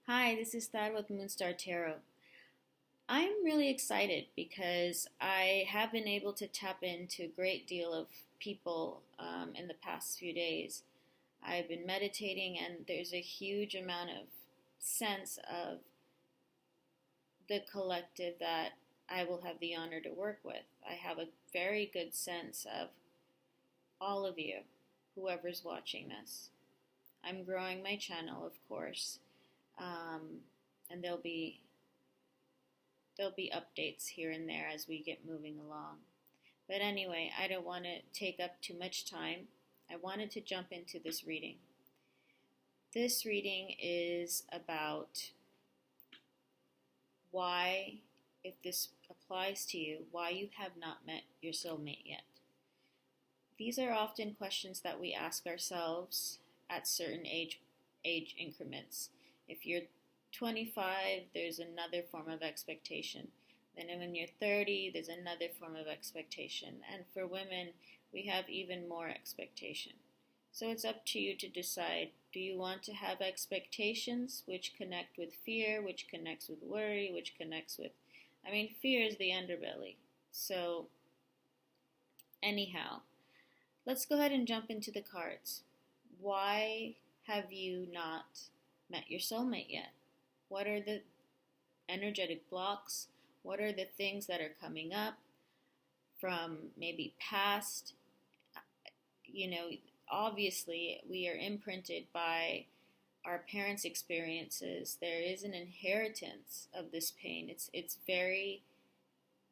Hi, this is Thad with Moonstar Tarot. I'm really excited because I have been able to tap into a great deal of people in the past few days. I've been meditating, and there's a huge amount of sense of the collective that I will have the honor to work with. I have a very good sense of all of you, whoever's watching this. I'm growing my channel, of course, um, and there'll be updates here and there as we get moving along. But anyway, I don't want to take up too much time. I wanted to jump into this reading. This reading is about why, if this applies to you, why you have not met your soulmate yet. These are often questions that we ask ourselves at certain age increments. If you're 25, there's another form of expectation. Then when you're 30, there's another form of expectation. And for women, we have even more expectation. So it's up to you to decide, do you want to have expectations which connect with fear, which connects with worry, which connects with, fear is the underbelly. So anyhow, let's go ahead and jump into the cards. Why have you not met your soulmate yet? What are the energetic blocks? What are the things that are coming up from maybe past? Obviously, we are imprinted by our parents' experiences. There is an inheritance of this pain. It's very,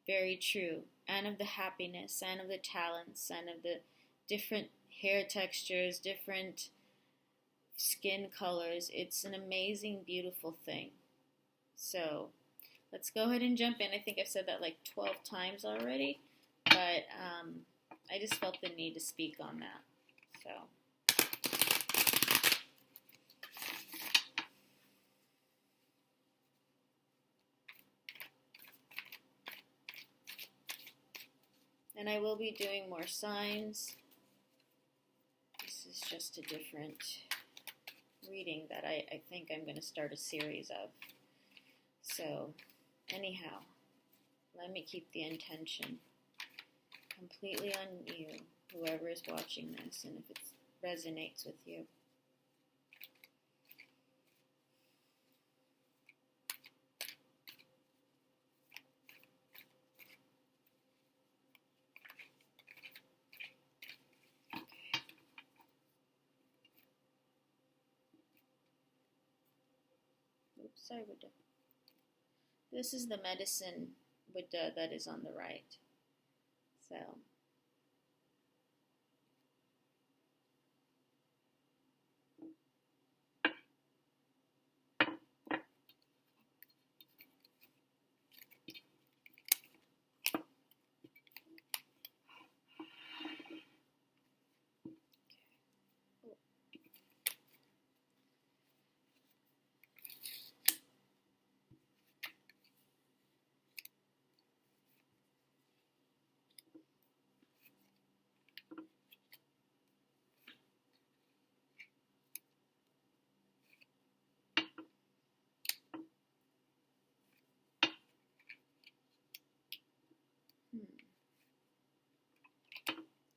very true. And of the happiness, and of the talents, and of the different hair textures, different skin colors. It's an amazing, beautiful thing. So let's go ahead and jump in. I think I've said that like 12 times already, but I just felt the need to speak on that. So and I will be doing more signs. This is just a different reading that I think I'm going to start a series of. So, anyhow, let me keep the intention completely on you, whoever is watching this, and if it resonates with you. Oops, sorry, Buddha. This is the medicine Buddha that is on the right. So,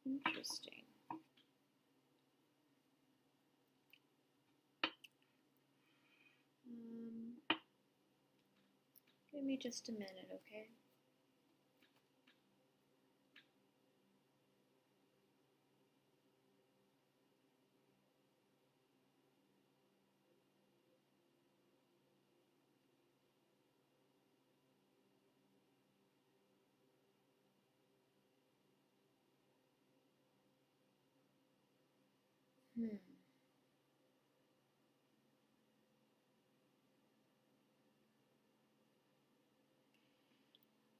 interesting. Give me just a minute, okay?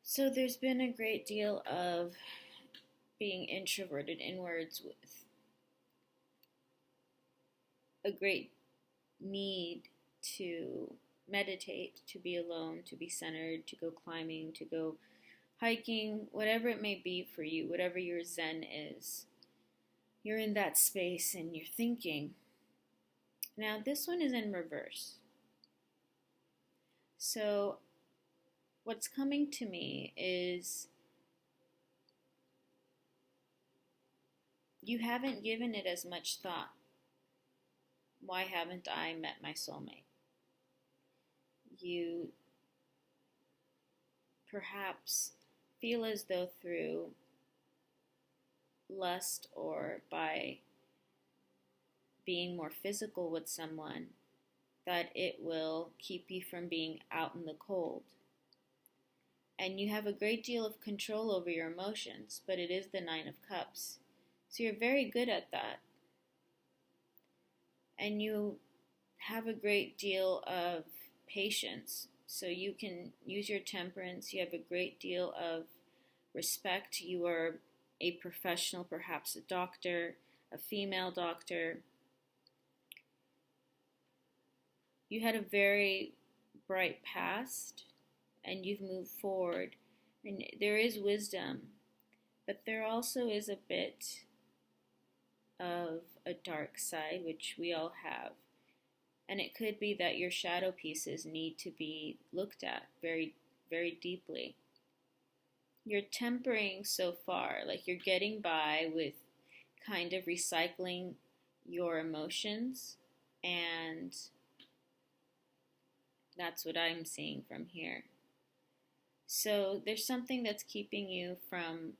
So there's been a great deal of being introverted inwards with a great need to meditate, to be alone, to be centered, to go climbing, to go hiking, whatever it may be for you, whatever your Zen is. You're in that space and you're thinking. Now, this one is in reverse. So, what's coming to me is you haven't given it as much thought. Why haven't I met my soulmate? You perhaps feel as though through lust or by being more physical with someone that it will keep you from being out in the cold. And you have a great deal of control over your emotions, but it is the Nine of Cups. So you're very good at that. And you have a great deal of patience. So you can use your temperance. You have a great deal of respect. You are a professional, perhaps a doctor, a female doctor. You had a very bright past and you've moved forward. And there is wisdom, but there also is a bit of a dark side, which we all have. And it could be that your shadow pieces need to be looked at very, very deeply. You're tempering so far, like you're getting by with kind of recycling your emotions, and that's what I'm seeing from here. So there's something that's keeping you from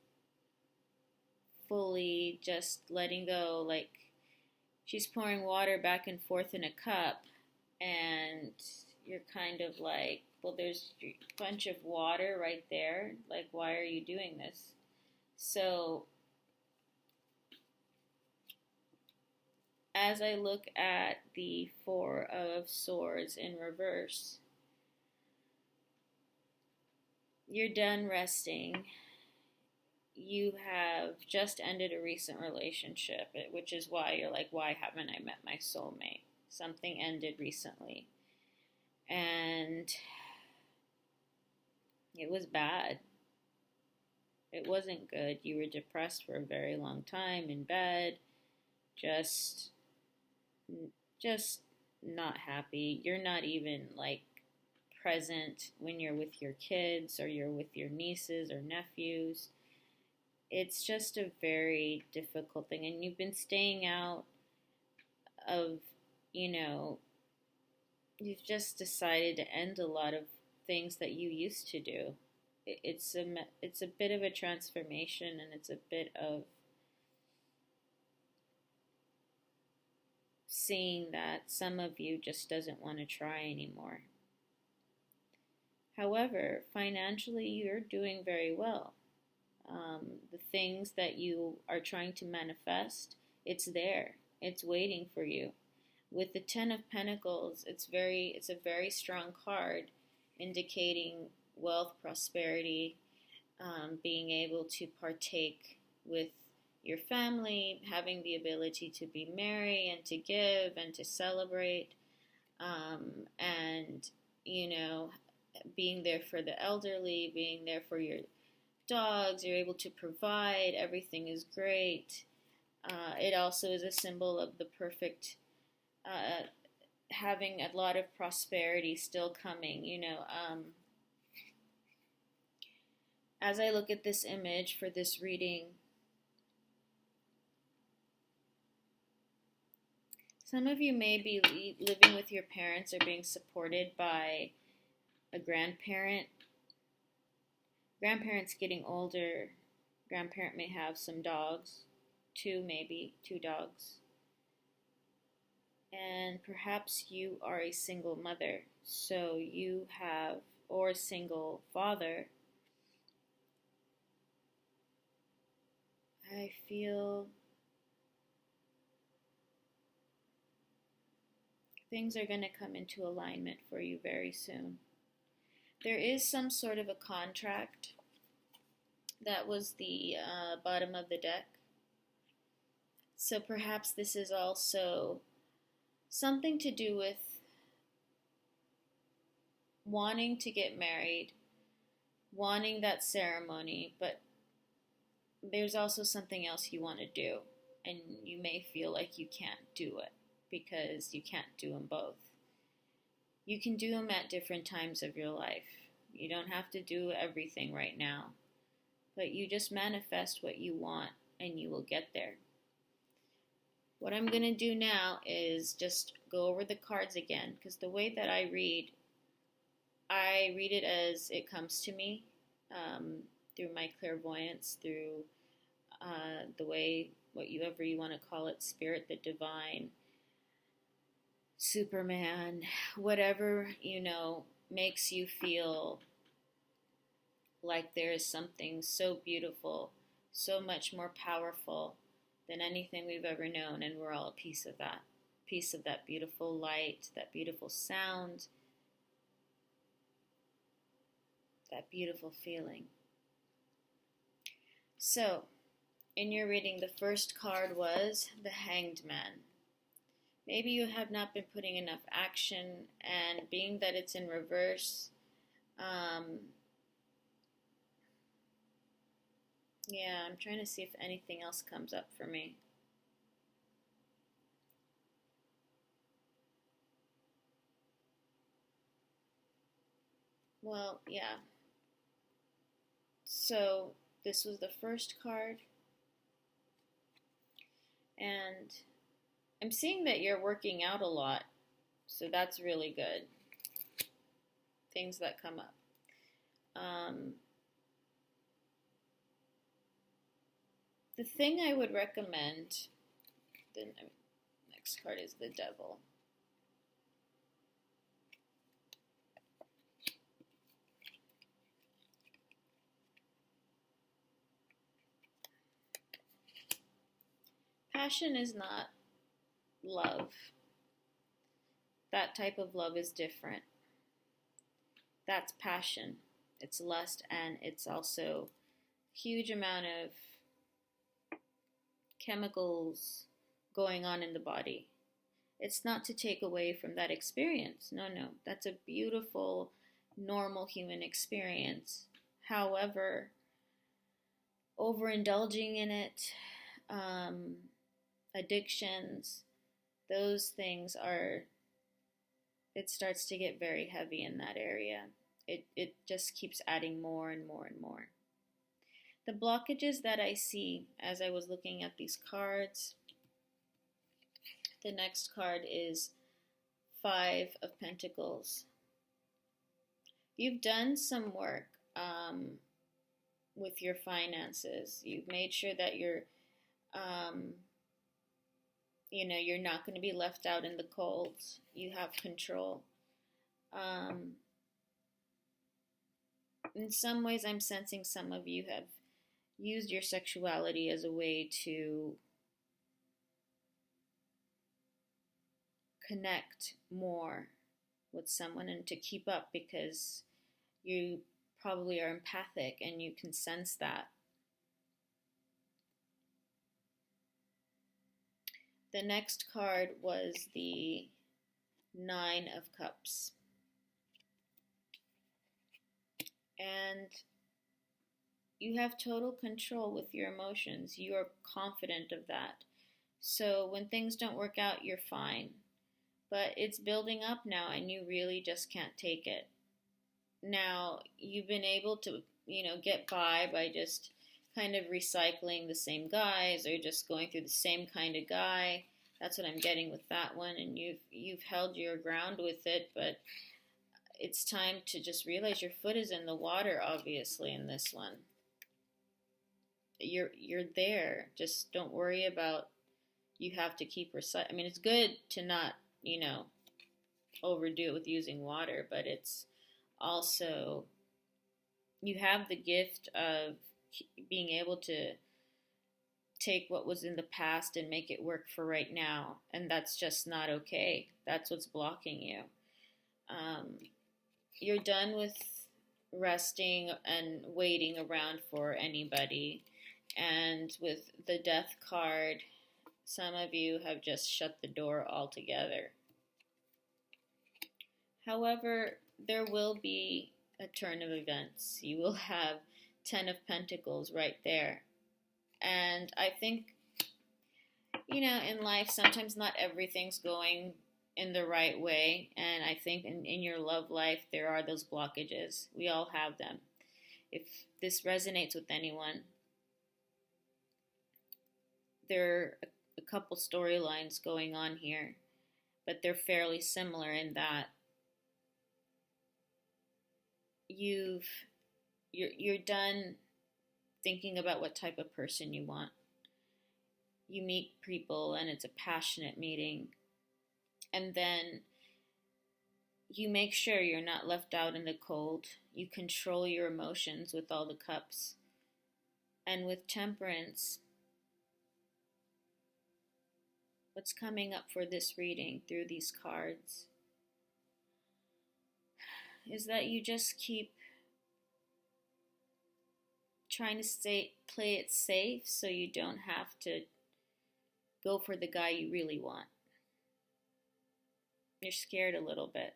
fully just letting go. Like she's pouring water back and forth in a cup, and you're kind of like, well, there's a bunch of water right there. Like, why are you doing this? So as I look at the Four of Swords in reverse, you're done resting. You have just ended a recent relationship, which is why you're like, why haven't I met my soulmate? Something ended recently. And it was bad. It wasn't good. You were depressed for a very long time in bed, just not happy. You're not even like present when you're with your kids or you're with your nieces or nephews. It's just a very difficult thing. And you've been staying out of, you've just decided to end a lot of things that you used to do. It's a bit of a transformation, and it's a bit of seeing that some of you just doesn't want to try anymore. However, financially, you're doing very well. The things that you are trying to manifest, it's there. It's waiting for you. With the Ten of Pentacles, it's a very strong card, indicating wealth, prosperity, being able to partake with your family, having the ability to be merry and to give and to celebrate, and being there for the elderly, being there for your dogs. You're able to provide. Everything is great. It also is a symbol of the perfect, having a lot of prosperity still coming. As I look at this image for this reading, some of you may be living with your parents or being supported by a grandparent. Grandparents getting older. Grandparent may have some dogs, two dogs. And perhaps you are a single mother, so you have, or a single father. I feel things are going to come into alignment for you very soon. There is some sort of a contract. That was the bottom of the deck. So perhaps this is also something to do with wanting to get married, wanting that ceremony, but there's also something else you want to do, and you may feel like you can't do it because you can't do them both. You can do them at different times of your life. You don't have to do everything right now, but you just manifest what you want and you will get there. What I'm going to do now is just go over the cards again, because the way that I read it as it comes to me, through my clairvoyance, through the way, whatever you want to call it, spirit, the divine, Superman, whatever, makes you feel like there is something so beautiful, so much more powerful than anything we've ever known, and we're all a piece of that beautiful light, that beautiful sound, that beautiful feeling. So, in your reading, the first card was the Hanged Man. Maybe you have not been putting enough action, and being that it's in reverse, I'm trying to see if anything else comes up for me. Well, yeah. So, this was the first card, and I'm seeing that you're working out a lot, so that's really good. Things that come up. The thing I would recommend, the next card is the Devil. Passion is not love. That type of love is different. That's passion. It's lust, and it's also a huge amount of chemicals going on in the body. It's not to take away from that experience. No. That's a beautiful, normal human experience. However, overindulging in it, addictions, those things it starts to get very heavy in that area. It just keeps adding more and more and more. The blockages that I see as I was looking at these cards, the next card is 5 of Pentacles. You've done some work with your finances. You've made sure that you're not going to be left out in the cold. You have control. In some ways, I'm sensing some of you have used your sexuality as a way to connect more with someone and to keep up, because you probably are empathic and you can sense that. The next card was the 9 of Cups. And you have total control with your emotions. You are confident of that. So when things don't work out, you're fine. But it's building up now, and you really just can't take it. Now, you've been able to, get by just kind of recycling the same guys, or just going through the same kind of guy. That's what I'm getting with that one, and you've held your ground with it, but it's time to just realize your foot is in the water, obviously, in this one. You're there. Just don't worry about you have to keep recycling. I mean, it's good to not, overdo it with using water, but it's also, you have the gift of being able to take what was in the past and make it work for right now, and that's just not okay. That's what's blocking you. You're done with resting and waiting around for anybody, and with the Death card, some of you have just shut the door altogether. However, there will be a turn of events. You will have 10 of Pentacles right there. And I think, in life, sometimes not everything's going in the right way. And I think in your love life, there are those blockages. We all have them. If this resonates with anyone, there are a couple storylines going on here, but they're fairly similar in that you're done thinking about what type of person you want. You meet people and it's a passionate meeting, and then you make sure you're not left out in the cold. You control your emotions with all the cups. And with temperance, what's coming up for this reading through these cards is that you just keep trying to play it safe so you don't have to go for the guy you really want. You're scared a little bit.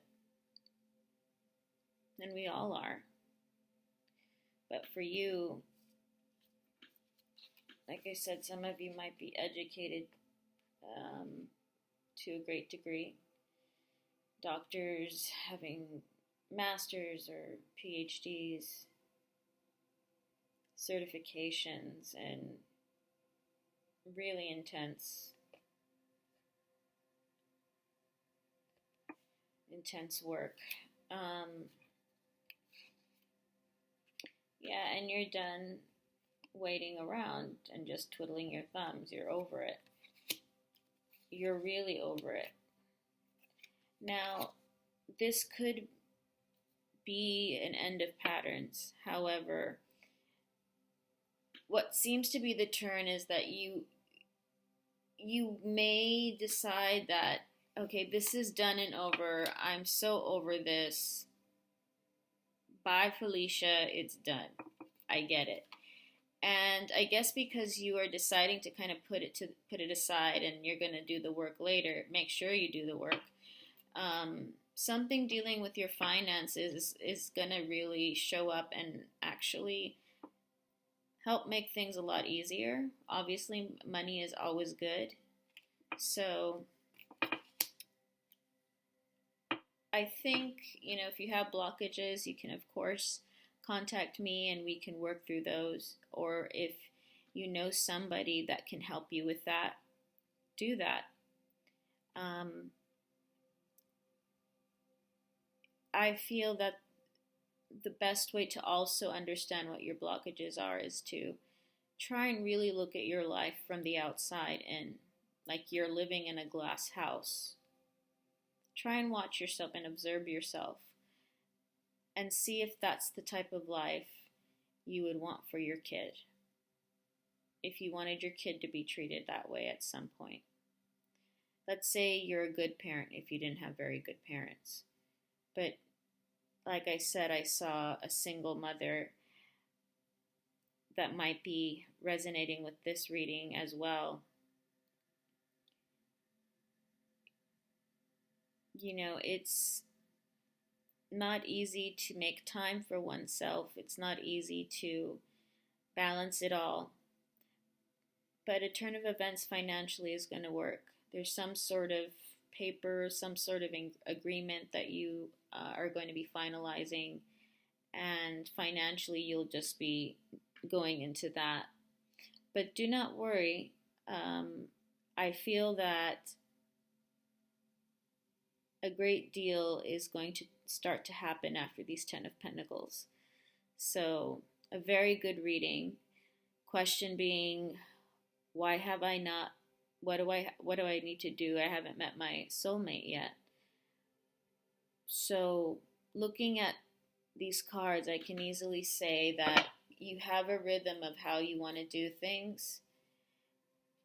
And we all are. But for you, like I said, some of you might be educated to a great degree. Doctors having masters or PhDs, certifications, and really intense work. Yeah, and you're done waiting around and just twiddling your thumbs. You're over it. You're really over it. Now, this could be an end of patterns. However, what seems to be the turn is that you may decide that, okay, this is done and over. I'm so over this. Bye, Felicia. It's done. I get it. And I guess because you are deciding to kind of put it aside and you're going to do the work later, make sure you do the work. Something dealing with your finances is going to really show up and actually help make things a lot easier. Obviously, money is always good. So I think, if you have blockages, you can, of course, contact me and we can work through those. Or if you know somebody that can help you with that, do that. I feel that the best way to also understand what your blockages are is to try and really look at your life from the outside in, like you're living in a glass house. Try and watch yourself and observe yourself and see if that's the type of life you would want for your kid. If you wanted your kid to be treated that way at some point. Let's say you're a good parent if you didn't have very good parents. But like I said, I saw a single mother that might be resonating with this reading as well. It's not easy to make time for oneself. It's not easy to balance it all. But a turn of events financially is going to work. There's some sort of paper, some sort of agreement that you are going to be finalizing, and financially you'll just be going into that. But do not worry. I feel that a great deal is going to start to happen after these 10 of Pentacles. So a very good reading. Question being, why have I not, what do I need to do? I haven't met my soulmate yet. So looking at these cards, I can easily say that you have a rhythm of how you want to do things,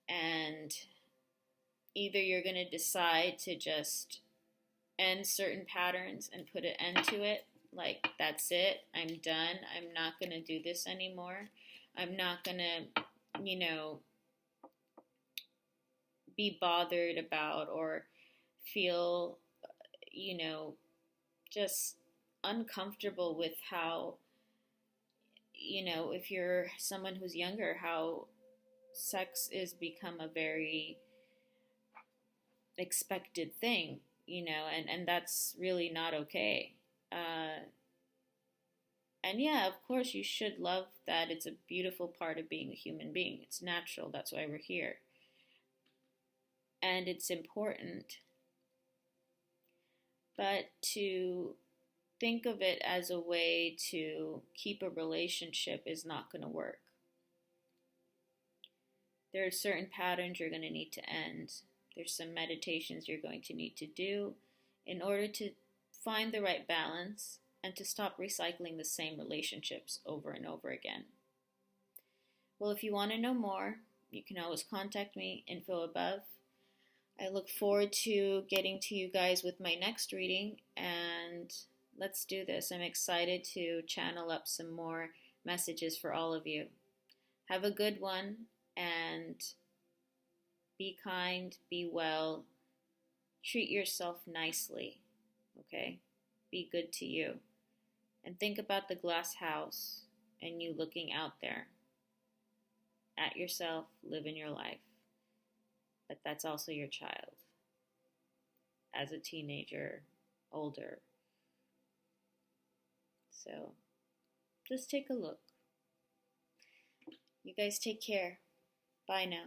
and either you're going to decide to just end certain patterns and put an end to it, like that's it, I'm done, I'm not going to do this anymore, I'm not going to, be bothered about or feel, just uncomfortable with how, if you're someone who's younger, how sex is become a very expected thing. and that's really not okay. Uh, and yeah, of course, you should love that. It's a beautiful part of being a human being. It's natural. That's why we're here. And it's important. But to think of it as a way to keep a relationship is not going to work. There are certain patterns you're going to need to end. There's some meditations you're going to need to do in order to find the right balance and to stop recycling the same relationships over and over again. Well, if you want to know more, you can always contact me, info above. I look forward to getting to you guys with my next reading, and let's do this. I'm excited to channel up some more messages for all of you. Have a good one, and be kind, be well, treat yourself nicely, okay? Be good to you. And think about the glass house and you looking out there at yourself, living your life. But that's also your child as a teenager, older. So just take a look. You guys take care. Bye now.